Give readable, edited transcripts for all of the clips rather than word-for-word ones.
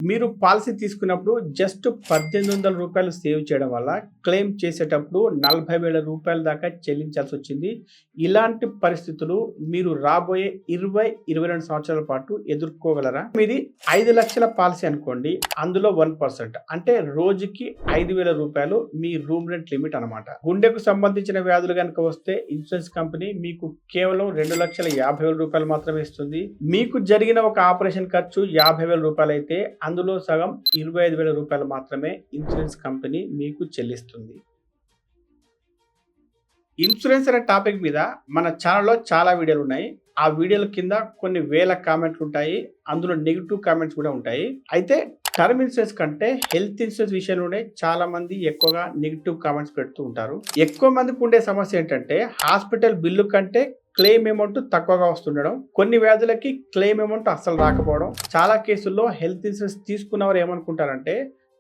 మీరు పాలసీ తీసుకున్నప్పుడు జస్ట్ రూ. 1800 సేవ్ చేయడం వల్ల క్లెయిమ్ చేసేటప్పుడు 40,000 రూపాయల దాకా చెల్లించాల్సి వచ్చింది. ఇలాంటి పరిస్థితులు మీరు రాబోయే 22 సంవత్సరాల పాటు ఎదుర్కోగలరా? మీది 5 లక్షల పాలసీ అనుకోండి, అందులో 1% అంటే రోజుకి 5,000 రూపాయలు మీ రూమ్ రెంట్ లిమిట్ అనమాట. గుండెకు సంబంధించిన వ్యాధులు కనుక వస్తే ఇన్సూరెన్స్ కంపెనీ మీకు కేవలం 2,50,000 రూపాయలు మాత్రమే ఇస్తుంది. మీకు జరిగిన ఒక ఆపరేషన్ ఖర్చు 50,000 రూపాయలు అయితే అందులో సగం 25,000 రూపాయలు మాత్రమే ఇన్సూరెన్స్ కంపెనీ మీకు చెల్లిస్తుంది. ఇన్సూరెన్స్ అనే టాపిక్ మీద మన ఛానల్లో చాలా వీడియోలు ఉన్నాయి. ఆ వీడియోల కింద కొన్ని వేల కామెంట్లు ఉంటాయి, అందులో నెగిటివ్ కామెంట్స్ కూడా ఉంటాయి. అయితే టర్మ్ ఇన్సూరెన్స్ కంటే హెల్త్ ఇన్సూరెన్స్ విషయంలోనే చాలా మంది ఎక్కువగా నెగిటివ్ కామెంట్స్ పెడుతూ ఉంటారు. ఎక్కువ మందికి ఉండే సమస్య ఏంటంటే హాస్పిటల్ బిల్లు కంటే క్లెయిమ్ అమౌంట్ తక్కువగా వస్తుండడం, కొన్ని వ్యాధులకి క్లెయిమ్ అమౌంట్ అస్సలు రాకపోవడం. చాలా కేసుల్లో హెల్త్ ఇన్సూరెన్స్ తీసుకున్నవారు ఏమనుకుంటారంటే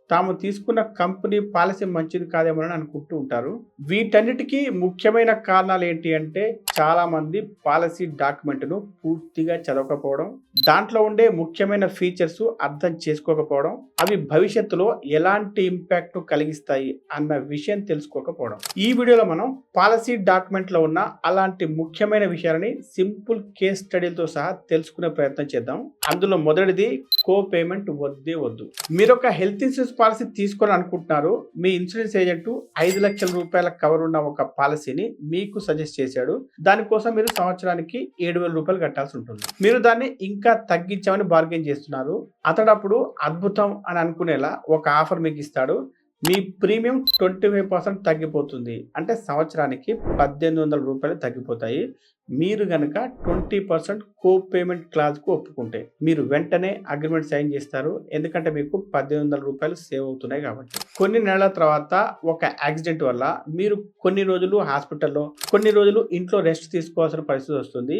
తాము తీసుకున్న కంపెనీ పాలసీ మంచిది కాదేమోనని అనుకుంటూ ఉంటారు. వీటన్నిటికీ ముఖ్యమైన కారణాలు ఏంటి అంటే చాలా మంది పాలసీ డాక్యుమెంట్ను పూర్తిగా చదవకపోవడం, దాంట్లో ఉండే ముఖ్యమైన ఫీచర్స్ అర్థం చేసుకోకపోవడం, అవి భవిష్యత్తులో ఎలాంటి ఇంపాక్ట్ కలిగిస్తాయి అన్న విషయం తెలుసుకోకపోవడం. ఈ వీడియోలో మనం పాలసీ డాక్యుమెంట్ లో ఉన్న అలాంటి ముఖ్యమైన విషయాలని సింపుల్ కేస్ స్టడీలతో సహా తెలుసుకునే ప్రయత్నం చేద్దాం. అందులో మొదటిది కో పేమెంట్ వద్దే వద్దు. మీరు ఒక హెల్త్ ఇన్సూరెన్స్ పాలసీ తీసుకోవాలని అనుకుంటున్నారు. మీ ఇన్సూరెన్స్ ఏజెంట్ 5 లక్షల రూపాయల కవర్ ఉన్న ఒక పాలసీని మీకు సజెస్ట్ చేశాడు. దానికోసం మీరు సంవత్సరానికి 7,000 రూపాయలు కట్టాల్సి ఉంటుంది. మీరు దాన్ని ఇంకా తగ్గించామని బార్గెన్ చేస్తున్నారు. అతడు అప్పుడు అద్భుతం అని అనుకునేలా ఒక ఆఫర్ మీకు ఇస్తాడు. మీ ప్రీమియం 25% తగ్గిపోతుంది. అంటే సంవత్సరానికి 1,800 రూపాయలు తగ్గిపోతాయి. మీరు గనక 20% కో పేమెంట్ క్లాజ్కు ఒప్పుకుంటే మీరు వెంటనే అగ్రిమెంట్ సైన్ చేస్తారు. ఎందుకంటే మీకు 1,800 రూపాయలు సేవ్ అవుతున్నాయి కాబట్టి. కొన్ని నెలల తర్వాత ఒక యాక్సిడెంట్ వల్ల మీరు కొన్ని రోజులు హాస్పిటల్లో, కొన్ని రోజులు ఇంట్లో రెస్ట్ తీసుకోవాల్సిన పరిస్థితి వస్తుంది.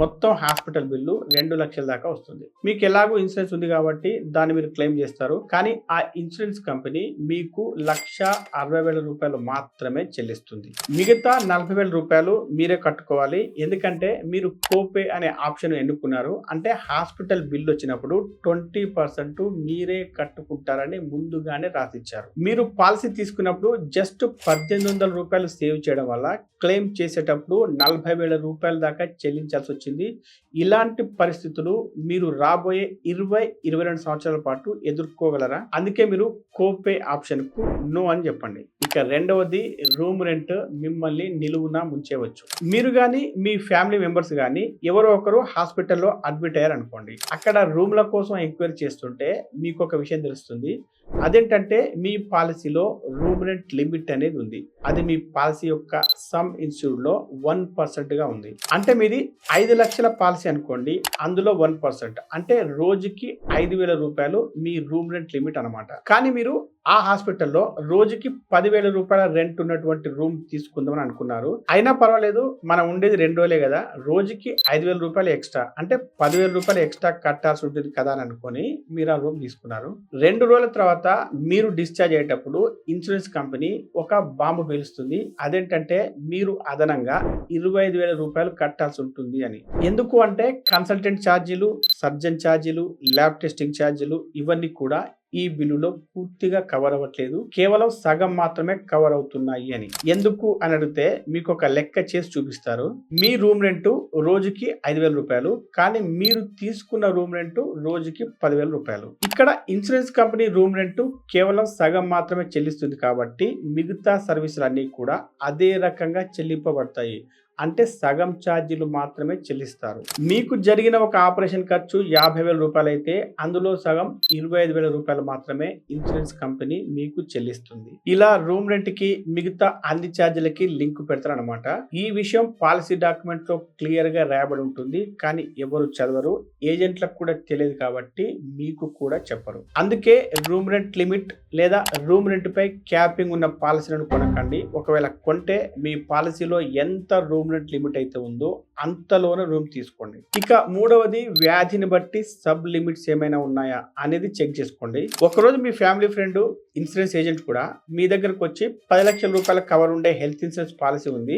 మొత్తం హాస్పిటల్ బిల్లు 2 లక్షల దాకా వస్తుంది. మీకు ఎలాగో ఇన్సూరెన్స్ ఉంది కాబట్టి దాన్ని మీరు క్లెయిమ్ చేస్తారు. కానీ ఆ ఇన్సూరెన్స్ కంపెనీ మీకు 1,60,000 రూపాయలు మాత్రమే చెల్లిస్తుంది. మిగతా 40,000 రూపాయలు మీరే కట్టుకోవాలి. ఎందుకంటే మీరు కోపే అనే ఆప్షన్ ఎన్నుకున్నారు. అంటే హాస్పిటల్ బిల్ వచ్చినప్పుడు 20% మీరే కట్టుకుంటారని ముందుగానే రాసిచ్చారు. మీరు పాలసీ తీసుకున్నప్పుడు జస్ట్ 1,800 రూపాయలు సేవ్ చేయడం వల్ల క్లెయిమ్ చేసేటప్పుడు 40,000 రూపాయల దాకా చెల్లించాల్సి వచ్చింది. ఇలాంటి పరిస్థితులు మీరు రాబోయే 22 సంవత్సరాల పాటు ఎదుర్కోగలరా? అందుకే మీరు కోపే ఆప్షన్ కు నో అని చెప్పండి. ఇక రెండవది రూమ్ రెంట్ మిమ్మల్ని నిలువునా ముంచేవచ్చు. మీరు గాని మీ ఫ్యామిలీ మెంబర్స్ గాని ఎవరో ఒకరు హాస్పిటల్లో అడ్మిట్ అయ్యారు అనుకోండి. అక్కడ రూమ్ల కోసం ఎంక్వైరీ చేస్తుంటే మీకు ఒక విషయం తెలుస్తుంది. అదేంటంటే మీ పాలసీలో రూమ్ రెంట్ లిమిట్ అనేది ఉంది. అది మీ పాలసీ యొక్క సమ్ ఇన్సూర్డ్ లో 1% గా ఉంది. అంటే మీది 5 లక్షల పాలసీ అనుకోండి, అందులో 1% అంటే రోజుకి 5,000 రూపాయలు మీ రూమ్ రెంట్ లిమిట్ అనమాట. కానీ మీరు ఆ హాస్పిటల్లో రోజుకి 10,000 రూపాయల రెంట్ ఉన్నటువంటి రూమ్ తీసుకుందామని అనుకున్నారు. అయినా పర్వాలేదు, మనం ఉండేది 2 రోజులే కదా, రోజుకి 5,000 రూపాయలు ఎక్స్ట్రా అంటే 10,000 రూపాయలు ఎక్స్ట్రా కట్టాల్సి ఉంటుంది కదా అని అనుకుని మీరు ఆ రూమ్ తీసుకున్నారు. 2 రోజుల తర్వాత మీరు డిశ్చార్జ్ అయ్యేటప్పుడు ఇన్సూరెన్స్ కంపెనీ ఒక బాంబు పేలుస్తుంది. అదేంటంటే మీరు అదనంగా 25,000 రూపాయలు కట్టాల్సి ఉంటుంది అని. ఎందుకు అంటే కన్సల్టెంట్ ఛార్జీలు, సర్జన్ ఛార్జీలు, ల్యాబ్ టెస్టింగ్ ఛార్జీలు ఇవన్నీ కూడా ఈ బిల్లులో పూర్తిగా కవర్ అవ్వట్లేదు, కేవలం సగం మాత్రమే కవర్ అవుతున్నాయి అని. ఎందుకు అని అడిగితే మీకు ఒక లెక్క చేసి చూపిస్తారు. మీ రూమ్ రెంట్ రోజుకి 5,000 రూపాయలు, కానీ మీరు తీసుకున్న రూమ్ రెంట్ రోజుకి 10,000 రూపాయలు. ఇక్కడ ఇన్సూరెన్స్ కంపెనీ రూమ్ రెంట్ కేవలం సగం మాత్రమే చెల్లిస్తుంది కాబట్టి మిగతా సర్వీసులు అన్ని కూడా అదే రకంగా చెల్లింపబడతాయి. అంటే సగం ఛార్జీలు మాత్రమే చెల్లిస్తారు. మీకు జరిగిన ఒక ఆపరేషన్ ఖర్చు 50,000 రూపాయలు అయితే అందులో సగం 25,000 రూపాయలు మాత్రమే ఇన్సూరెన్స్ కంపెనీ మీకు చెల్లిస్తుంది. ఇలా రూమ్ రెంట్ కి మిగతా అన్ని ఛార్జీలకి లింక్ పెడతారనమాట. ఈ విషయం పాలసీ డాక్యుమెంట్ లో క్లియర్ గా రాయబడి ఉంటుంది, కానీ ఎవరు చదవరు. ఏజెంట్లకు కూడా తెలియదు కాబట్టి మీకు కూడా చెప్పరు. అందుకే రూమ్ రెంట్ లిమిట్ లేదా రూమ్ రెంట్ పై క్యాపింగ్ ఉన్న పాలసీలను కొనకండి. ఒకవేళ కొంటే మీ పాలసీలో ఎంత రూమ్ రూమ్ రెంట్ లిమిట్ అయితే ఉందో అంతలోనే రూమ్ తీసుకోండి. ఇక మూడవది, వ్యాధిని బట్టి సబ్ లిమిట్స్ ఏమైనా ఉన్నాయా అనేది చెక్ చేసుకోండి. ఒకరోజు మీ ఫ్యామిలీ ఫ్రెండ్ ఇన్సూరెన్స్ ఏజెంట్ కూడా మీ దగ్గరకు వచ్చి 10 లక్షల రూపాయల కవర్ ఉండే హెల్త్ ఇన్సూరెన్స్ పాలసీ ఉంది,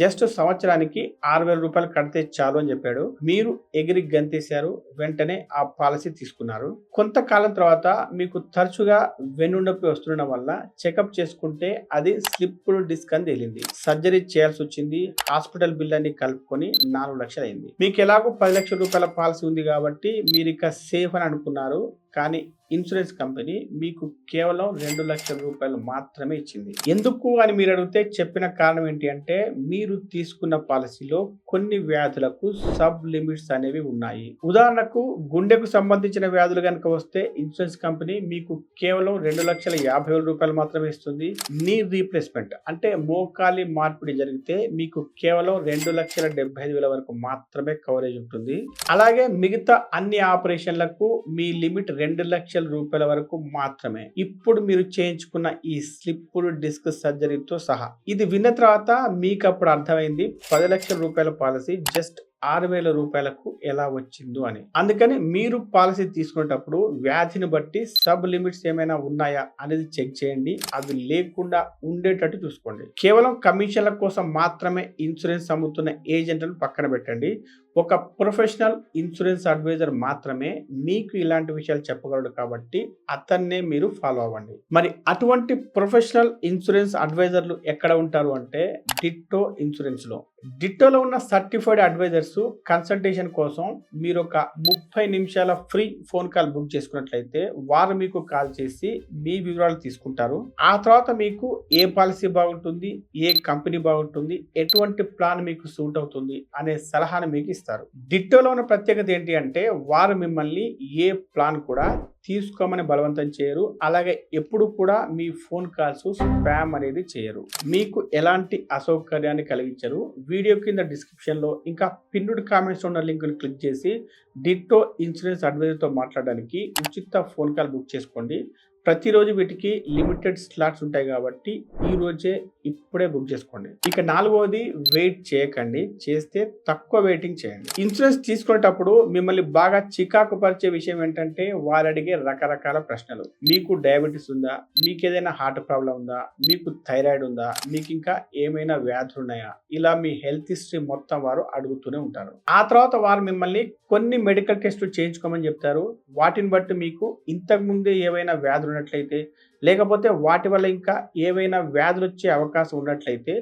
జస్ట్ సంవత్సరానికి 6,000 రూపాయలు కడితే చాలు అని చెప్పాడు. మీరు ఎగిరి గంతేశారు, వెంటనే ఆ పాలసీ తీసుకున్నారు. కొంతకాలం తర్వాత మీకు తరచుగా వెన్నునొప్పి వస్తుండడం వల్ల చెకప్ చేసుకుంటే అది స్లిప్డ్ డిస్క్ అని తేలింది. సర్జరీ చేయాల్సి వచ్చింది. హాస్పిటల్ బిల్ అన్ని కలుపుకొని 4 లక్షలు అయింది. మీకు ఎలాగో 10 లక్షల రూపాయల పాలసీ ఉంది కాబట్టి మీరు ఇక సేఫ్ అని అనుకున్నారు. కానీ ఇన్సూరెన్స్ కంపెనీ మీకు కేవలం 2 లక్షల రూపాయలు మాత్రమే ఇచ్చింది. ఎందుకు అని మీరు అడిగితే చెప్పిన కారణం ఏంటి అంటే, మీరు తీసుకున్న పాలసీలో కొన్ని వ్యాధులకు సబ్ లిమిట్స్ అనేవి ఉన్నాయి. ఉదాహరణకు గుండెకు సంబంధించిన వ్యాధులు కనుక వస్తే ఇన్సూరెన్స్ కంపెనీ మీకు కేవలం 2,50,000 రూపాయలు మాత్రమే ఇస్తుంది. నీ రీప్లేస్మెంట్ అంటే మోకాలి మార్పిడి జరిగితే మీకు కేవలం 2,75,000 వరకు మాత్రమే కవరేజ్ ఉంటుంది. అలాగే మిగతా అన్ని ఆపరేషన్లకు మీ లిమిట్ 2 లక్షల రూపాయల వరకు మాత్రమే. ఇప్పుడు మీరు చేయించుకున్న ఈ స్లిప్డ్ డిస్క్ సర్జరీతో సహా. ఇది విన్న తర్వాత మీకు అప్పుడు అర్థమైంది 10 లక్షల రూపాయల పాలసీ జస్ట్ 6,000 రూపాయలకు ఎలా వచ్చిందో అని. అందుకని మీరు పాలసీ తీసుకునేటప్పుడు వ్యాధిని బట్టి సబ్ లిమిట్స్ ఏమైనా ఉన్నాయా అనేది చెక్ చేయండి. అవి లేకుండా ఉండేటట్టు చూసుకోండి. కేవలం కమిషన్ల కోసం మాత్రమే ఇన్సూరెన్స్ అమ్ముతున్న ఏజెంట్లను పక్కన పెట్టండి. ఒక ప్రొఫెషనల్ ఇన్సూరెన్స్ అడ్వైజర్ మాత్రమే మీకు ఇలాంటి విషయాలు చెప్పగలడు కాబట్టి అతన్నే మీరు ఫాలో అవ్వండి. మరి అటువంటి ప్రొఫెషనల్ ఇన్సూరెన్స్ అడ్వైజర్లు ఎక్కడ ఉంటారు అంటే డిట్టో ఇన్సూరెన్స్ లో. డిట్టోలో ఉన్న సర్టిఫైడ్ అడ్వైజర్స్ కన్సల్టేషన్ కోసం మీరు ఒక 30 నిమిషాల ఫ్రీ ఫోన్ కాల్ బుక్ చేసుకున్నట్లయితే వారు మీకు కాల్ చేసి మీ వివరాలు తీసుకుంటారు. ఆ తర్వాత మీకు ఏ పాలసీ బాగుంటుంది, ఏ కంపెనీ బాగుంటుంది, ఎటువంటి ప్లాన్ మీకు సూట్ అవుతుంది అనే సలహాను మీకు ఇస్తారు. డిట్టోలో ఉన్న ప్రత్యేకత ఏంటి అంటే వారు మిమ్మల్ని ఏ ప్లాన్ కూడా తీసుకోమని బలవంతం చేయరు. అలాగే ఎప్పుడు కూడా మీ ఫోన్ కాల్స్ స్పామ్ అనేది చేయరు. మీకు ఎలాంటి అసౌకర్యాన్ని కలిగించరు. వీడియో కింద డిస్క్రిప్షన్ లో ఇంకా పిన్నుడ్ కామెంట్స్ ఉన్న లింక్ ని క్లిక్ చేసి డిట్టో ఇన్సూరెన్స్ అడ్వైజర్ తో మాట్లాడడానికి ఉచిత ఫోన్ కాల్ బుక్ చేసుకోండి. ప్రతిరోజు వీటికి లిమిటెడ్ స్లాట్స్ ఉంటాయి కాబట్టి ఈ రోజే ఇప్పుడే బుక్ చేసుకోండి. ఇక నాలుగవది, వెయిట్ చేయకండి. చేస్తే తక్కువ వెయిటింగ్ చేయండి. ఇన్సూరెన్స్ తీసుకునేటప్పుడు మిమ్మల్ని బాగా చికాకు పరిచే విషయం ఏంటంటే వారు అడిగే రకరకాల ప్రశ్నలు. మీకు డయాబెటీస్ ఉందా, మీకు ఏదైనా హార్ట్ ప్రాబ్లం ఉందా, మీకు థైరాయిడ్ ఉందా, మీకు ఇంకా ఏమైనా వ్యాధులు ఉన్నాయా, ఇలా మీ హెల్త్ హిస్టరీ మొత్తం వారు అడుగుతూనే ఉంటారు. ఆ తర్వాత వారు మిమ్మల్ని కొన్ని మెడికల్ టెస్టులు చేయించుకోమని చెప్తారు. వాటిని బట్టి మీకు ఇంతకు ముందే ఏవైనా వ్యాధులు ఉన్నట్లయితే లేకపోతే వాటి వల్ల ఇంకా ఏవైనా వ్యాధులు వచ్చే అవకాశం ఉన్నట్లయితే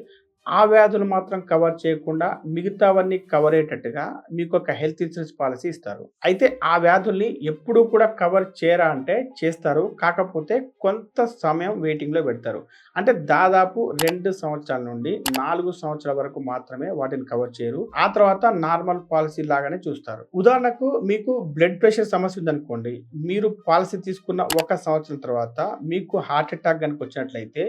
ఆ వ్యాధులు మాత్రం కవర్ చేయకుండా మిగతావన్నీ కవర్ అయ్యేటట్టుగా మీకు ఒక హెల్త్ ఇన్సూరెన్స్ పాలసీ ఇస్తారు. అయితే ఆ వ్యాధుల్ని ఎప్పుడూ కూడా కవర్ చేయరా అంటే చేస్తారు. కాకపోతే కొంత సమయం వెయిటింగ్ లో పెడతారు. అంటే దాదాపు 2 సంవత్సరాల నుండి 4 సంవత్సరాల వరకు మాత్రమే వాటిని కవర్ చేయరు. ఆ తర్వాత నార్మల్ పాలసీ లాగానే చూస్తారు. ఉదాహరణకు మీకు బ్లడ్ ప్రెషర్ సమస్య ఉందనుకోండి. మీరు పాలసీ తీసుకున్న 1 సంవత్సరం తర్వాత మీకు హార్ట్ అటాక్ కనుక వచ్చినట్లయితే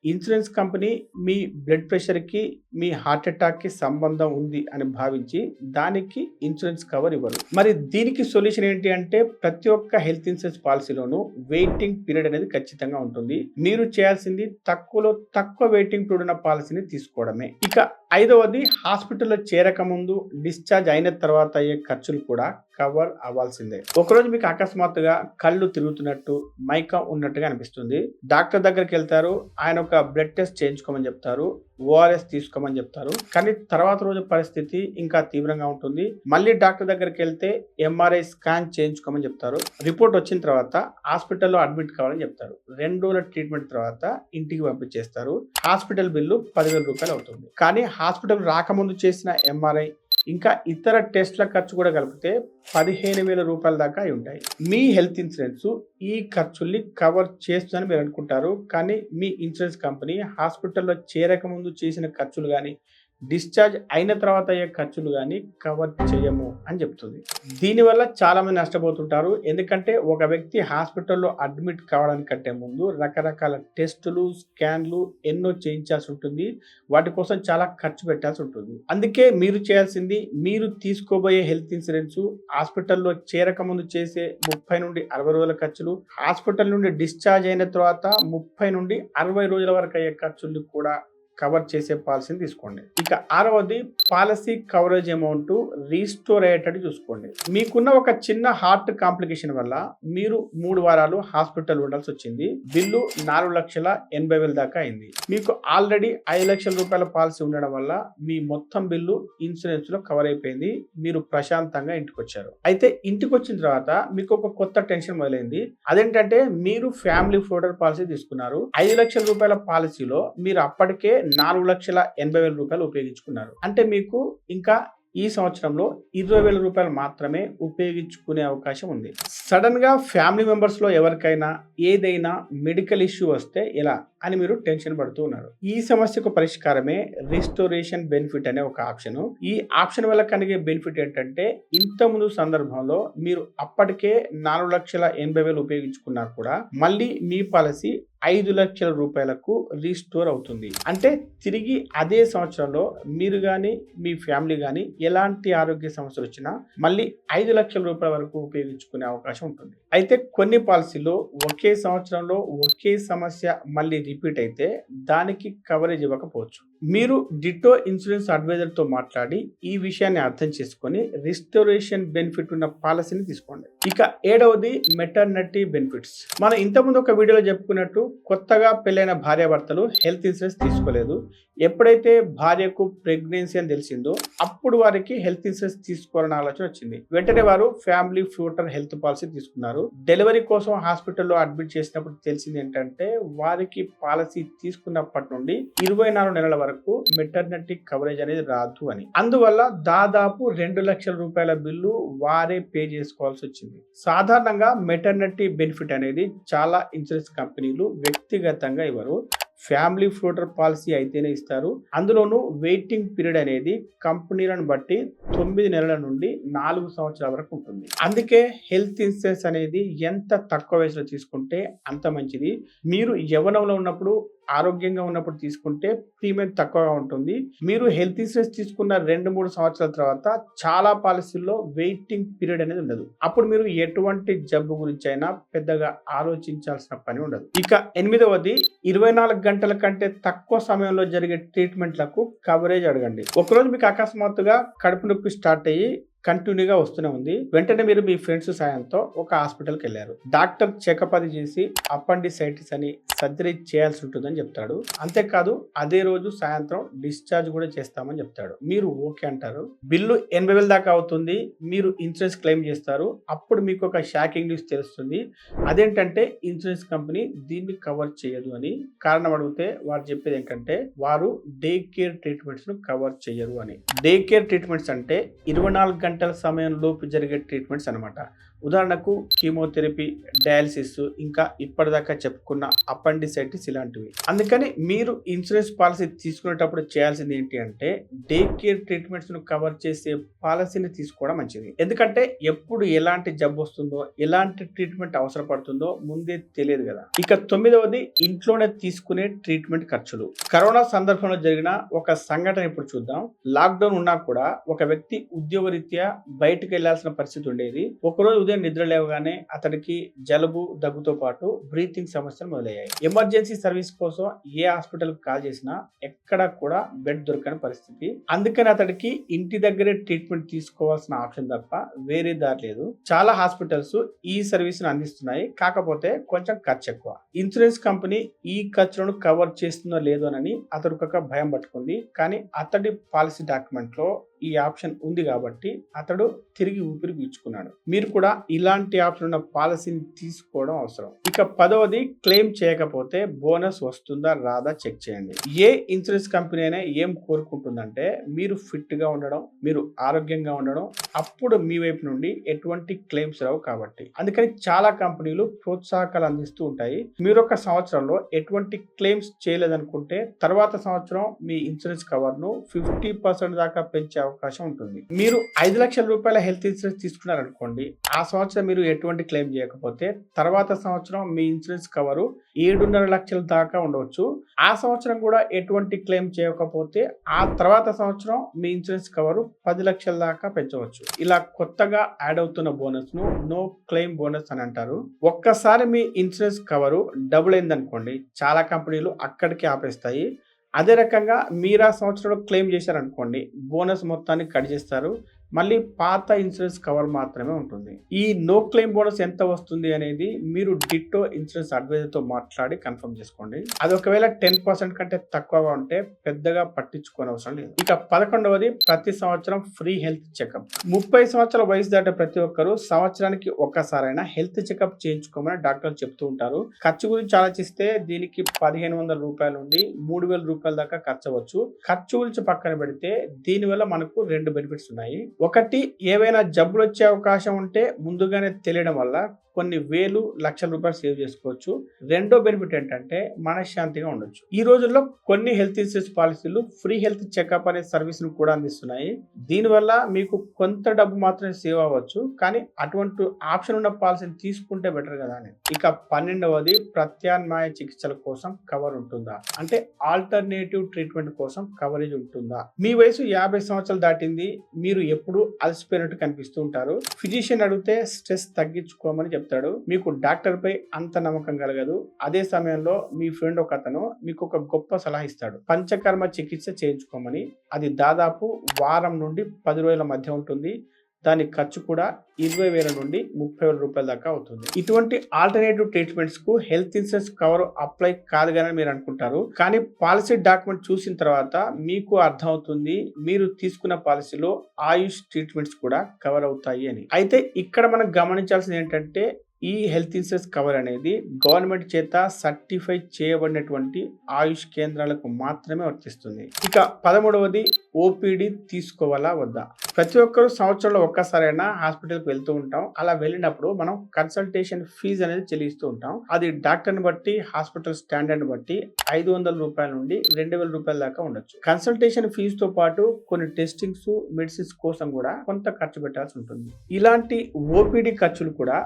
ఇన్సూరెన్స్ కంపెనీ మీ బ్లడ్ ప్రెషర్‌కి, మీ హార్ట్ అటాక్‌కి సంబంధం ఉంది అని భావించి దానికి ఇన్సూరెన్స్ కవర్ ఇవ్వరు. మరి దీనికి సొల్యూషన్ ఏంటి అంటే ప్రతి ఒక్క హెల్త్ ఇన్సూరెన్స్ పాలసీలోనూ వెయిటింగ్ పీరియడ్ అనేది ఖచ్చితంగా ఉంటుంది. మీరు చేయాల్సింది తక్కువలో తక్కువ వెయిటింగ్ పీరియడ్ ఉన్న పాలసీని తీసుకోవడమే. ఇక ఐదవది, హాస్పిటల్‌లో చేరక ముందు, డిశ్చార్జ్ అయిన తర్వాత అయ్యే ఖర్చులు కూడా కవర్ అవ్వాల్సిందే. ఒకరోజు మీకు అకస్మాత్తుగా కళ్ళు తిరుగుతున్నట్టు, మైకం ఉన్నట్టుగా అనిపిస్తుంది. డాక్టర్ దగ్గరికి వెళ్తారు. ఆయన ఒక బ్లడ్ టెస్ట్ చేయించుకోమని చెప్తారు. ఓఆర్ఎస్ తీసుకోమని చెప్తారు. కానీ తర్వాత రోజు పరిస్థితి ఇంకా తీవ్రంగా ఉంటుంది. మళ్ళీ డాక్టర్ దగ్గరికి వెళ్తే ఎంఆర్ఐ స్కాన్ చేయించుకోమని చెప్తారు. రిపోర్ట్ వచ్చిన తర్వాత హాస్పిటల్లో అడ్మిట్ కావాలని చెప్తారు. 2 రోజుల ట్రీట్మెంట్ తర్వాత ఇంటికి పంపించేస్తారు. హాస్పిటల్ బిల్లు 10,000 రూపాయలు అవుతుంది. కానీ హాస్పిటల్ రాకముందు చేసిన ఎంఆర్ఐ ఇంకా ఇతర టెస్ట్ల ఖర్చు కూడా కలిపితే 15,000 రూపాయల దాకా అయి ఉంటాయి. మీ హెల్త్ ఇన్సూరెన్స్ ఈ ఖర్చుల్ని కవర్ చేస్తుందని మీరు అనుకుంటారు. కానీ మీ ఇన్సూరెన్స్ కంపెనీ హాస్పిటల్లో చేరక ముందు చేసిన ఖర్చులు కానీ, డిశ్చార్జ్ అయిన తర్వాత అయ్యే ఖర్చులు కానీ కవర్ చేయము అని చెప్తుంది. దీనివల్ల చాలా మంది నష్టపోతుంటారు. ఎందుకంటే ఒక వ్యక్తి హాస్పిటల్లో అడ్మిట్ కావడానికంటే ముందు రకరకాల టెస్టులు, స్కాన్లు ఎన్నో చేయించాల్సి ఉంటుంది. వాటి కోసం చాలా ఖర్చు పెట్టాల్సి ఉంటుంది. అందుకే మీరు చేయాల్సింది, మీరు తీసుకోబోయే హెల్త్ ఇన్సూరెన్స్ హాస్పిటల్లో చేరక ముందు చేసే 30 నుండి 60 రోజుల ఖర్చులు, హాస్పిటల్ నుండి డిశ్చార్జ్ అయిన తర్వాత 30 నుండి 60 రోజుల వరకు అయ్యే ఖర్చులు కూడా కవర్ చేసే పాలసీని తీసుకోండి. ఇక 6వది పాలసీ కవరేజ్ అమౌంట్ రీస్టోర్ అయ్యేటట్టు చూసుకోండి. మీకున్న ఒక చిన్న హార్ట్ కాంప్లికేషన్ వల్ల మీరు 3 వారాలు హాస్పిటల్ ఉండాల్సి వచ్చింది. బిల్లు 4,80,000 దాకా అయింది. మీకు ఆల్రెడీ 5 లక్షల రూపాయల పాలసీ ఉండడం వల్ల మీ మొత్తం బిల్లు ఇన్సూరెన్స్ లో కవర్ అయిపోయింది. మీరు ప్రశాంతంగా ఇంటికి వచ్చారు. అయితే ఇంటికి వచ్చిన తర్వాత మీకు ఒక కొత్త టెన్షన్ మొదలైంది. అదేంటంటే మీరు ఫ్యామిలీ ఫ్లోటర్ పాలసీ తీసుకున్నారు. 5 లక్షల రూపాయల పాలసీలో మీరు అప్పటికే 4,80,000 రూపాయలు ఉపయోగించుకున్నారు. అంటే మీకు ఇంకా ఈ సంవత్సరంలో 20,000 రూపాయలు మాత్రమే ఉపయోగించుకునే అవకాశం ఉంది. సడన్ గా ఫ్యామిలీ మెంబర్స్ లో ఎవరికైనా ఏదైనా మెడికల్ ఇష్యూ వస్తే ఎలా అని మీరు టెన్షన్ పడుతూ ఉన్నారు. ఈ సమస్యకు పరిష్కారమే రిస్టోరేషన్ బెనిఫిట్ అనే ఒక ఆప్షన్. ఈ ఆప్షన్ వల్ల కలిగే బెనిఫిట్ ఏంటంటే ఇంత ముందు సందర్భంలో మీరు అప్పటికే 4,80,000 ఉపయోగించుకున్నా కూడా మళ్ళీ మీ పాలసీ 5 లక్షల రూపాయలకు రీస్టోర్ అవుతుంది. అంటే తిరిగి అదే సంవత్సరంలో మీరు కానీ మీ ఫ్యామిలీ కానీ ఎలాంటి ఆరోగ్య సమస్యలు వచ్చినా మళ్ళీ 5 లక్షల రూపాయల వరకు ఉపయోగించుకునే అవకాశం ఉంటుంది. అయితే కొన్ని పాలసీలో ఒకే సంవత్సరంలో ఒకే సమస్య మళ్ళీ రిపీట్ అయితే దానికి కవరేజ్ ఇవ్వకపోవచ్చు. మీరు డిటో ఇన్సూరెన్స్ అడ్వైజర్ తో మాట్లాడి ఈ విషయాన్ని అర్థం చేసుకొని రిస్టోరేషన్ బెనిఫిట్ ఉన్న పాలసీని తీసుకోండి. ఇక 7వది మెటర్నిటీ బెనిఫిట్స్. మనం ఇంతకుముందు ఒక వీడియోలో చెప్పుకున్నట్టు కొత్తగా పెళ్ళైన భార్యాభర్తలు హెల్త్ ఇన్సూరెన్స్ తీసుకోలేదు. ఎప్పుడైతే భార్యకు ప్రెగ్నెన్సీ అని తెలిసిందో అప్పుడు వారికి హెల్త్ ఇన్సూరెన్స్ తీసుకోవాలని ఆలోచన వచ్చింది. వెంటనే వారు ఫ్యామిలీ ఫ్లోటర్ హెల్త్ పాలసీ తీసుకున్నారు. డెలివరీ కోసం హాస్పిటల్లో అడ్మిట్ చేసినప్పుడు తెలిసింది ఏంటంటే వారికి పాలసీ తీసుకున్నప్పటి నుండి 24 నెలల వరకు మెటర్నిటీ కవరేజ్ అనేది రాదు అని. అందువల్ల దాదాపు 2 లక్షల రూపాయల బిల్లు వారే పే చేసుకోవాల్సి వచ్చింది. సాధారణంగా మెటర్నిటీ బెనిఫిట్ అనేది చాలా ఇన్సూరెన్స్ కంపెనీలు వ్యక్తిగతంగా ఇవ్వరు. ఫ్యామిలీ ఫ్లోటర్ పాలసీ అయితేనే ఇస్తారు. అందులోనూ వెయిటింగ్ పీరియడ్ అనేది కంపెనీలను బట్టి 9 నెలల నుండి 4 సంవత్సరాల వరకు ఉంటుంది. అందుకే హెల్త్ ఇన్సూరెన్స్ అనేది ఎంత తక్కువ వయసులో తీసుకుంటే అంత మంచిది. మీరు యవ్వనంలో ఉన్నప్పుడు ఆరోగ్యంగా ఉన్నప్పుడు తీసుకుంటే ప్రీమియం తక్కువగా ఉంటుంది. మీరు హెల్త్ ఇన్సూరెన్స్ తీసుకున్న 2-3 సంవత్సరాల తర్వాత చాలా పాలసీల్లో వెయిటింగ్ పీరియడ్ అనేది ఉండదు. అప్పుడు మీరు ఎటువంటి జబ్బు గురించి అయినా పెద్దగా ఆలోచించాల్సిన పని ఉండదు. ఇక 8వది 24 గంటల కంటే తక్కువ సమయంలో జరిగే ట్రీట్మెంట్లకు కవరేజ్ అడగండి. ఒకరోజు మీకు అకస్మాత్తుగా కడుపు నొప్పి స్టార్ట్ అయ్యి కంటిన్యూగా వస్తూనే ఉంది. వెంటనే మీరు మీ ఫ్రెండ్స్ సాయంతో ఒక హాస్పిటల్కి వెళ్ళారు. డాక్టర్ చెకప్ అది చేసి అపెండిసైటిస్ అని సర్జరీ చేయాల్సి ఉంటుందని చెప్తాడు. అంతేకాదు అదే రోజు సాయంత్రం డిశ్చార్జ్ కూడా చేస్తామని చెప్తాడు. మీరు ఓకే అంటారు. బిల్లు 80,000 దాకా అవుతుంది. మీరు ఇన్సూరెన్స్ క్లెయిమ్ చేస్తారు. అప్పుడు మీకు ఒక షాకింగ్ న్యూస్ తెలుస్తుంది. అదేంటంటే ఇన్సూరెన్స్ కంపెనీ దీన్ని కవర్ చేయదు అని. కారణం అడిగితే వారు చెప్పేది ఏంటంటే వారు డే కేర్ ట్రీట్మెంట్స్ ను కవర్ చేయరు అని. డే కేర్ ట్రీట్మెంట్స్ అంటే 24 గంటల సమయంలోపు జరిగే ట్రీట్మెంట్స్ అనమాట. ఉదాహరణకు కీమోథెరపీ, డయాలసిస్, ఇంకా ఇప్పటిదాకా చెప్పుకున్న అపెండిసైటిస్ ఇలాంటివి. అందుకని మీరు ఇన్సూరెన్స్ పాలసీ తీసుకునేటప్పుడు చేయాల్సింది ఏంటి అంటే డే కేర్ ట్రీట్మెంట్స్ ను కవర్ చేసే పాలసీని తీసుకోవడం మంచిది. ఎందుకంటే ఎప్పుడు ఎలాంటి జబ్బు వస్తుందో ఎలాంటి ట్రీట్మెంట్ అవసరపడుతుందో ముందే తెలియదు కదా. ఇక 9వది ఇంట్లోనే తీసుకునే ట్రీట్మెంట్ ఖర్చులు. కరోనా సందర్భంలో జరిగిన ఒక సంఘటన ఇప్పుడు చూద్దాం. లాక్డౌన్ ఉన్నా కూడా ఒక వ్యక్తి ఉద్యోగరీత్యా బయటకు వెళ్లాల్సిన పరిస్థితి ఉండేది. ఒకరోజు ఉదయం నిద్ర లేవగానే అతడికి జలుబు, దగ్గుతో పాటు బ్రీతింగ్ సమస్యలు మొదలయ్యాయి. ఎమర్జెన్సీ సర్వీస్ కోసం ఏ హాస్పిటల్ కాల్ చేసినా ఎక్కడ కూడా బెడ్ దొరకని పరిస్థితి. అందుకని అతడికి ఇంటి దగ్గరే ట్రీట్మెంట్ తీసుకోవాల్సిన ఆప్షన్ తప్ప వేరే దారి లేదు. చాలా హాస్పిటల్స్ ఈ సర్వీస్ ను అందిస్తున్నాయి. కాకపోతే కొంచెం ఖర్చు ఎక్కువ. ఇన్సూరెన్స్ కంపెనీ ఈ ఖర్చులను కవర్ చేస్తుందో లేదో అని అతడికి ఒక భయం పట్టుకుంది. కానీ అతడి పాలసీ డాక్యుమెంట్ లో ఈ ఆప్షన్ ఉంది కాబట్టి అతడు తిరిగి ఊపిరి పీల్చుకున్నాడు. మీరు కూడా ఇలాంటి ఆప్షన్ ఉన్న పాలసీని తీసుకోవడం అవసరం. ఇక 10వది క్లెయిమ్ చేయకపోతే బోనస్ వస్తుందా రాదా చెక్ చేయండి. ఏ ఇన్సూరెన్స్ కంపెనీ అయినా ఏం కోరుకుంటుందంటే మీరు ఫిట్ గా ఉండడం, మీరు ఆరోగ్యంగా ఉండడం, అప్పుడు మీ వైపు నుండి ఎటువంటి క్లెయిమ్స్ రావు కాబట్టి. అందుకని చాలా కంపెనీలు ప్రోత్సాహకాలు అందిస్తూ ఉంటాయి. మీరు ఒక సంవత్సరంలో ఎటువంటి క్లెయిమ్స్ చేయలేదనుకుంటే తర్వాత సంవత్సరం మీ ఇన్సూరెన్స్ కవర్ ను 50% దాకా పెంచే అవకాశం ఉంటుంది. మీరు 5 లక్షల రూపాయల హెల్త్ ఇన్సూరెన్స్ తీసుకున్నారనుకోండి, ఆ సంవత్సరం మీరు ఎటువంటి క్లెయిమ్ చేయకపోతే తర్వాత సంవత్సరం మీ ఇన్సూరెన్స్ కవరు 7.5 లక్షల దాకా ఉండవచ్చు. ఆ సంవత్సరం కూడా ఎటువంటి క్లెయిమ్ చేయకపోతే ఆ తర్వాత సంవత్సరం మీ ఇన్సూరెన్స్ కవరు 10 లక్షల దాకా పెంచవచ్చు. ఇలా కొత్తగా యాడ్ అవుతున్న బోనస్ ను నో క్లెయిమ్ బోనస్ అని అంటారు. ఒక్కసారి మీ ఇన్సూరెన్స్ కవరు డబుల్ అయిందనుకోండి, చాలా కంపెనీలు అక్కడికి ఆపేస్తాయి. అదే రకంగా మీరు ఆ సంవత్సరంలో క్లెయిమ్ చేశారనుకోండి, బోనస్ మొత్తాన్ని కట్ చేస్తారు. మళ్ళీ పాత ఇన్సూరెన్స్ కవర్ మాత్రమే ఉంటుంది. ఈ నో క్లెయిమ్ బోనస్ ఎంత వస్తుంది అనేది మీరు డిట్టో ఇన్సూరెన్స్ అడ్వైజర్‌తో మాట్లాడి కన్ఫర్మ్ చేసుకోండి. అది ఒకవేళ 10% కంటే తక్కువగా ఉంటే పెద్దగా పట్టించుకోనవసరం లేదు. ఇక 11వది ప్రతి సంవత్సరం ఫ్రీ హెల్త్ చెకప్. 30 సంవత్సరాల వయసు దాటే ప్రతి ఒక్కరు సంవత్సరానికి ఒక్కసారైనా హెల్త్ చెకప్ చేయించుకోమని డాక్టర్లు చెప్తూ ఉంటారు. ఖర్చు గురించి ఆలోచిస్తే దీనికి రూ. 1500 నుండి రూ. 3000 దాకా ఖర్చు అవ్వచ్చు. ఖర్చు గురించి పక్కన పెడితే దీనివల్ల మనకు 2 బెనిఫిట్స్ ఉన్నాయి. ఒకటి, ఏవైనా జబ్బులొచ్చే అవకాశం ఉంటే ముందుగానే తెలియడం వల్ల కొన్ని వేలు, లక్షల రూపాయలు సేవ్ చేసుకోవచ్చు. రెండో బెనిఫిట్ ఏంటంటే మనశ్శాంతిగా ఉండొచ్చు. ఈ రోజుల్లో కొన్ని హెల్త్ ఇన్సూరెన్స్ పాలసీలు ఫ్రీ హెల్త్ చెకప్ అనే సర్వీస్‌ను కూడా అందిస్తున్నాయి. దీనివల్ల మీకు కొంత డబ్బు మాత్రమే సేవ్ అవ్వచ్చు. కానీ అటువంటి ఆప్షన్ ఉన్న పాలసీని తీసుకుంటే బెటర్ కదా అని. ఇక 12వది ప్రత్యామ్నాయ చికిత్సల కోసం కవర్ ఉంటుందా? అంటే ఆల్టర్నేటివ్ ట్రీట్మెంట్ కోసం కవరేజ్ ఉంటుందా? మీ వయసు 50 సంవత్సరాలు దాటింది. మీరు ఎప్పుడూ అలసిపోయినట్టు కనిపిస్తూ ఉంటారు. ఫిజిషియన్ అడిగితే స్ట్రెస్ తగ్గించుకోమని చెప్తాడు. మీకు డాక్టర్ పై అంత నమ్మకం కలగదు. అదే సమయంలో మీ ఫ్రెండ్ ఒకతను మీకు ఒక గొప్ప సలహా ఇస్తాడు. పంచకర్మ చికిత్స చేయించుకోమని. అది దాదాపు వారం నుండి 10 రోజుల మధ్య ఉంటుంది. దాని ఖర్చు కూడా 20,000 నుండి 30,000 దాకా అవుతుంది. ఇటువంటి ఆల్టర్నేటివ్ ట్రీట్మెంట్స్ కు హెల్త్ ఇన్సూరెన్స్ కవర్ అప్లై కాదు అని మీరు అనుకుంటారు. కానీ పాలసీ డాక్యుమెంట్ చూసిన తర్వాత మీకు అర్థమవుతుంది మీరు తీసుకున్న పాలసీలో ఆయుష్ ట్రీట్మెంట్స్ కూడా కవర్ అవుతాయి అని. అయితే ఇక్కడ మనం గమనించాల్సింది ఏంటంటే ఈ హెల్త్ ఇన్సూరెన్స్ కవర్ అనేది గవర్నమెంట్ చేత సర్టిఫై చేయబడినటువంటి ఆయుష్ కేంద్రాలకు మాత్రమే వర్తిస్తుంది. ఇక 13వది ఓపీడీ తీసుకోవాలా వద్దా? ప్రతి ఒక్కరు సంవత్సరంలో ఒక్కసారైనా హాస్పిటల్కి వెళ్తూ ఉంటాం. అలా వెళ్ళినప్పుడు మనం కన్సల్టేషన్ ఫీజు అనేది చెల్లిస్తూ ఉంటాం. అది డాక్టర్ని బట్టి, హాస్పిటల్ స్టాండర్డ్ బట్టి రూ. 500 నుండి రూ. 2,000 దాకా ఉండొచ్చు. కన్సల్టేషన్ ఫీజుతో పాటు కొన్ని టెస్టింగ్స్, మెడిసిన్స్ కోసం కూడా కొంత ఖర్చు పెట్టాల్సి ఉంటుంది. ఇలాంటి ఓపీడీ ఖర్చులు కూడా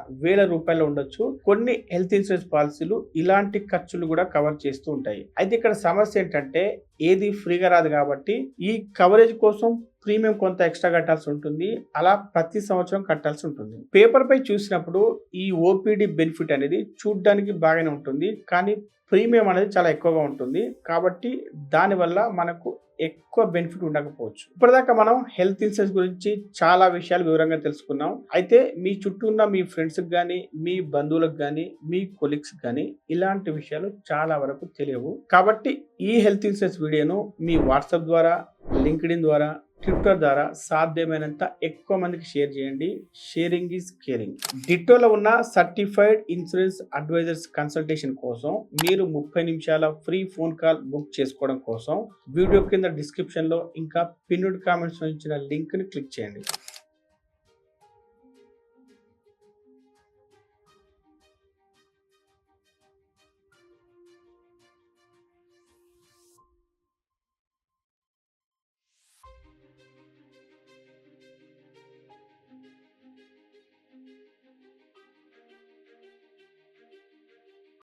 రూపాయలు ఉండొచ్చు. కొన్ని హెల్త్ ఇన్సూరెన్స్ పాలసీలు ఇలాంటి ఖర్చులు కూడా కవర్ చేస్తూ ఉంటాయి. అయితే ఇక్కడ సమస్య ఏంటంటే ఏది ఫ్రీగా రాదు కాబట్టి ఈ కవరేజ్ కోసం ప్రీమియం కొంత ఎక్స్ట్రా కట్టాల్సి ఉంటుంది. అలా ప్రతి సంవత్సరం కట్టాల్సి ఉంటుంది. పేపర్ పై చూసినప్పుడు ఈ ఓపీడీ బెనిఫిట్ అనేది చూడడానికి బాగానే ఉంటుంది. కానీ ప్రీమియం అనేది చాలా ఎక్కువగా ఉంటుంది. కాబట్టి దానివల్ల మనకు ఎక్కువ బెనిఫిట్ ఉండకపోవచ్చు. ఇప్పటిదాకా మనం హెల్త్ ఇన్సూరెన్స్ గురించి చాలా విషయాలు వివరంగా తెలుసుకున్నాం. అయితే మీ చుట్టూ ఉన్న మీ ఫ్రెండ్స్కి కానీ, మీ బంధువులకు కానీ, మీ కొలీగ్స్ కానీ ఇలాంటి విషయాలు చాలా వరకు తెలియవు. కాబట్టి ఈ హెల్త్ ఇన్సూరెన్స్ వీడియోను మీ వాట్సాప్ ద్వారా, లింక్డ్ఇన్ ద్వారా, ట్విట్టర్ ద్వారా సాధ్యమైనంత ఎక్కువ మందికి షేర్ చేయండి. Sharing is caring. డిట్టోలో ఉన్న సర్టిఫైడ్ ఇన్సూరెన్స్ అడ్వైజర్స్ కన్సల్టేషన్ కోసం మీరు 30 నిమిషాల ఫ్రీ ఫోన్ కాల్ బుక్ చేసుకోవడం కోసం వీడియో కింద డిస్క్రిప్షన్ లో ఇంకా పిన్నుడ్ కామెంట్స్ లో ఇచ్చిన లింక్ ని క్లిక్ చేయండి.